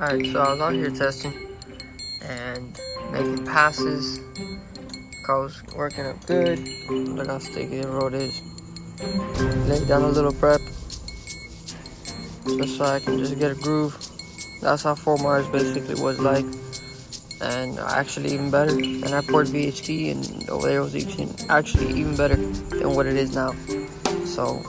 Alright, so I was out here testing and making passes. Car was working up good. Look how sticky the road is. Laid down a little prep just so I can just get a groove. That's how 4 Mars basically was like. And actually even better. And I poured VHT and over there was actually even better than what it is now. So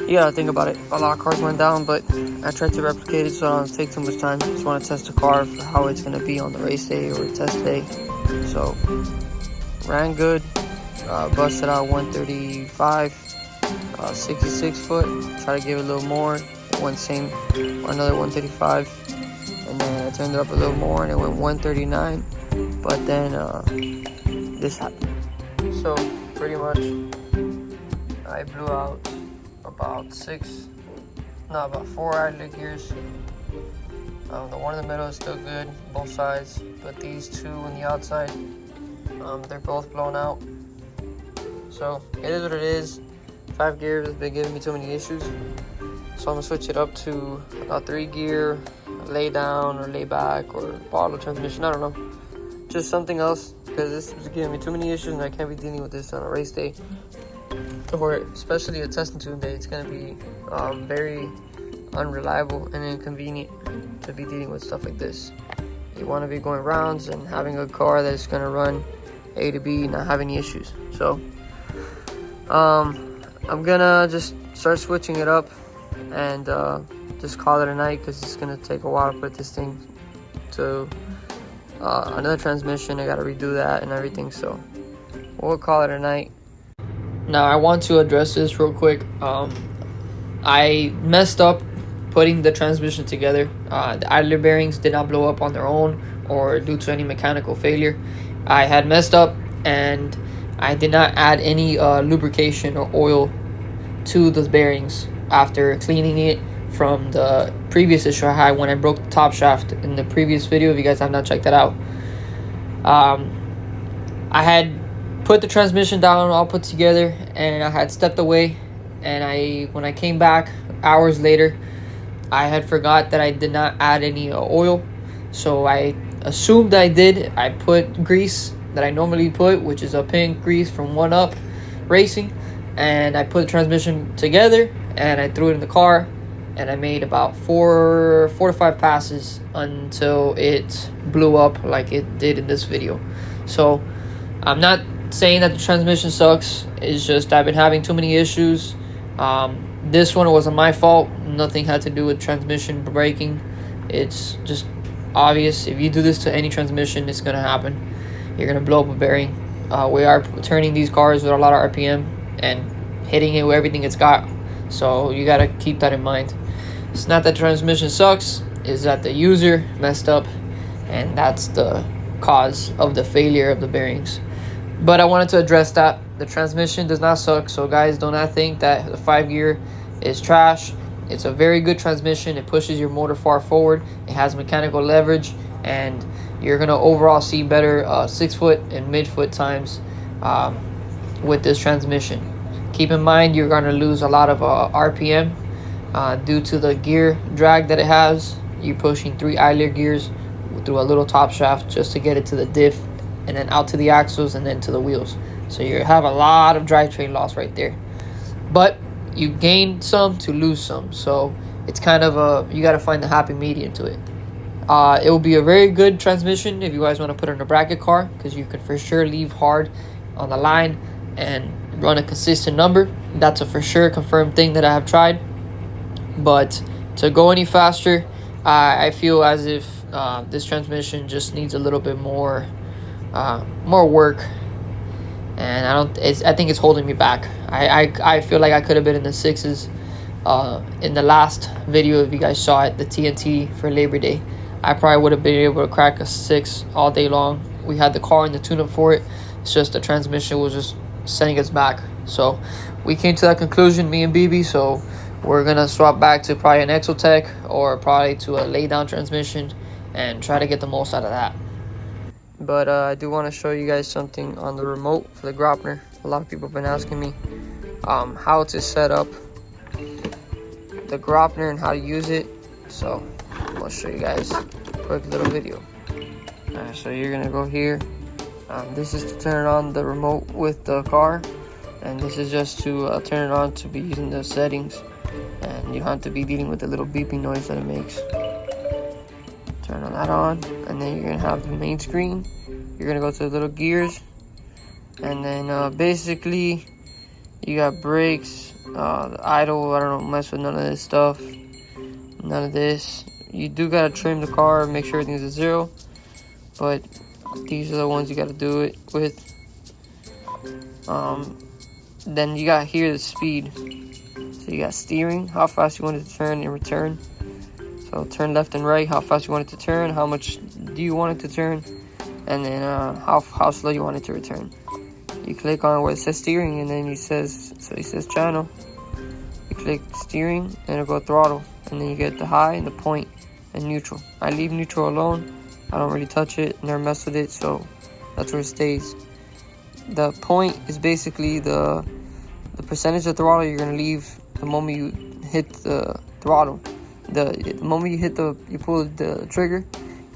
you gotta think about it. A lot of cars went down, but I tried to replicate it so I don't take too much time. Just want to test the car for how it's gonna be on the race day or test day. So ran good. Busted out 135, 66 foot. Try to give it a little more. It went same, another 135, and then I turned it up a little more and it went 139. But then this happened. So pretty much I blew out about 4 idler gears. The one in the middle is still good, both sides, but these two on the outside, they're both blown out. So it is what it is. 5 gears has been giving me too many issues, so I'm gonna switch it up to a 3 gear, lay down or lay back or bottle transmission. I don't know, just something else, because this is giving me too many issues and I can't be dealing with this on a race day, or especially a testing tune day. It's gonna be very unreliable and inconvenient to be dealing with stuff like this. You want to be going rounds and having a car that's gonna run A to B, not have any issues. So I'm gonna just start switching it up and just call it a night, because it's gonna take a while to put this thing to another transmission. I gotta redo that and everything, so we'll call it a night. Now I want to address this real quick. I messed up putting the transmission together. The idler bearings did not blow up on their own or due to any mechanical failure. I had messed up and I did not add any lubrication or oil to the bearings after cleaning it from the previous issue I had when I broke the top shaft in the previous video. If you guys have not checked that out, I had put the transmission down all put together and I had stepped away, and when I came back hours later, I had forgot that I did not add any oil. So I assumed I did. I put grease that I normally put, which is a pink grease from 1UP Racing, and I put the transmission together and I threw it in the car, and I made about 4 to 5 passes until it blew up like it did in this video. So I'm not saying that the transmission sucks, it's just I've been having too many issues. This one wasn't my fault. Nothing had to do with transmission breaking. It's just obvious. If you do this to any transmission, it's gonna happen. You're gonna blow up a bearing. We are turning these cars with a lot of RPM and hitting it with everything it's got, so you gotta keep that in mind. It's not that transmission sucks, it's that the user messed up, and that's the cause of the failure of the bearings. But I wanted to address that. The transmission does not suck, so guys, do not think that the 5 gear is trash. It's a very good transmission. It pushes your motor far forward. It has mechanical leverage, and you're gonna overall see better 6 foot and mid foot times with this transmission. Keep in mind, you're gonna lose a lot of RPM due to the gear drag that it has. You're pushing 3 idler gears through a little top shaft just to get it to the diff, and then out to the axles and then to the wheels. So you have a lot of drivetrain loss right there. But you gain some to lose some. So it's kind of you got to find the happy medium to it. It will be a very good transmission if you guys want to put it in a bracket car, because you can for sure leave hard on the line and run a consistent number. That's a for sure confirmed thing that I have tried. But to go any faster, I feel as if this transmission just needs a little bit more work, and I think it's holding me back. I feel like I could have been in the 6s in the last video. If you guys saw it, the TNT for Labor Day, I probably would have been able to crack a 6 all day long. We had the car and the tune-up for it. It's just the transmission was just sending us back. So we came to that conclusion, me and BB. So we're gonna swap back to probably an Exotech or probably to a lay-down transmission and try to get the most out of that. But I do want to show you guys something on the remote for the Graupner. A lot of people have been asking me how to set up the Graupner and how to use it. So I'll show you guys a quick little video. Alright, so you're gonna go here. This is to turn on the remote with the car, and this is just to turn it on to be using the settings, and you don't have to be dealing with the little beeping noise that it makes. Turn that on, and then you're gonna have the main screen. You're gonna go to the little gears, and then basically you got brakes, the idle. I don't mess with none of this stuff, none of this. You do gotta trim the car, make sure everything's at 0, but these are the ones you gotta do it with. Then you got here the speed. So you got steering, how fast you want it to turn and return. So turn left and right, how fast you want it to turn, how much do you want it to turn, and then how slow you want it to return. You click on where it says steering, and then it says channel. You click steering, and it'll go throttle, and then you get the high and the point and neutral. I leave neutral alone. I don't really touch it, never mess with it, so that's where it stays. The point is basically the percentage of throttle you're gonna leave the moment you hit the throttle. The moment you pull the trigger,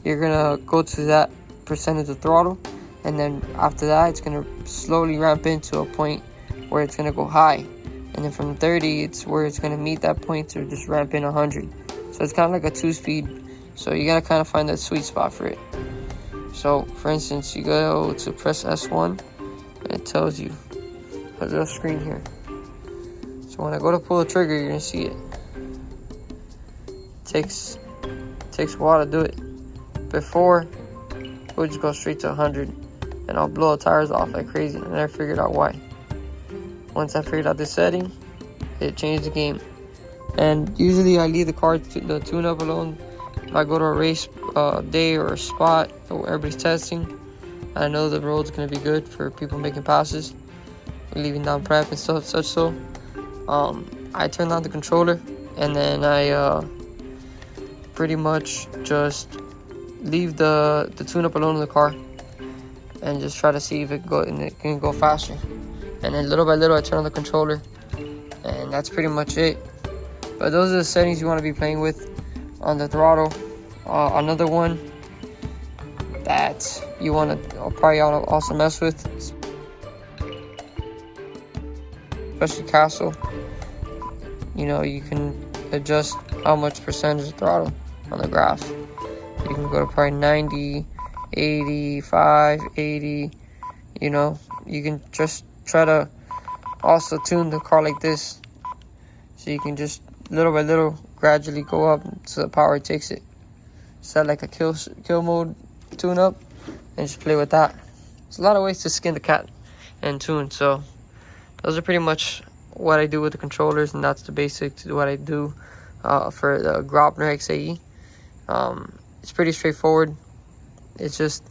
you're gonna go to that percentage of throttle, and then after that it's gonna slowly ramp into a point where it's gonna go high, and then from 30 it's where it's gonna meet that point to just ramp in 100. So it's kind of like a 2-speed. So you gotta kind of find that sweet spot for it. So for instance, you go to press S1, and it tells you a little screen here. So when I go to pull the trigger, you're gonna see it. Takes a while to do it. Before, it would just go straight to 100, and I'll blow the tires off like crazy. And I never figured out why. Once I figured out this setting, it changed the game. And usually I leave the car the tune-up alone. If I go to a race day or a spot where everybody's testing, I know the road's gonna be good for people making passes, leaving down prep and stuff such. So I turn on the controller, and then I pretty much just leave the tune-up alone in the car, and just try to see if it can go faster. And then little by little I turn on the controller, and that's pretty much it. But those are the settings you want to be playing with on the throttle. Another one that you want to probably also mess with, especially castle. You know, you can adjust how much percentage of throttle on the graph. You can go to probably 90, 85, 80. You know, you can just try to also tune the car like this, so you can just little by little gradually go up to the power it takes it. Set like a kill mode tune up, and just play with that. There's a lot of ways to skin the cat and tune. So those are pretty much what I do with the controllers, and that's the basics to what I do for the Graupner X-8E. It's pretty straightforward. It just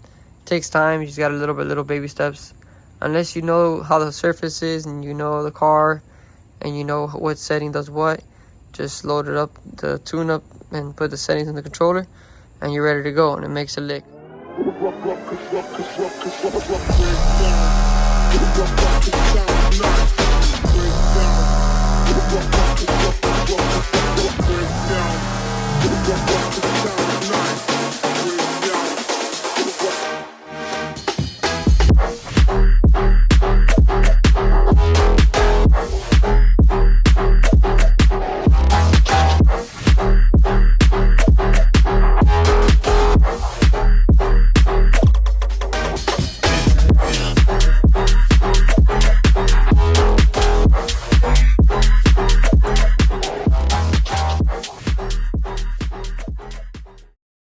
takes time. You just got little baby steps. Unless you know how the surface is, and you know the car, and you know what setting does what, just load it up, the tune up, and put the settings in the controller, and you're ready to go, and it makes a lick. Rock,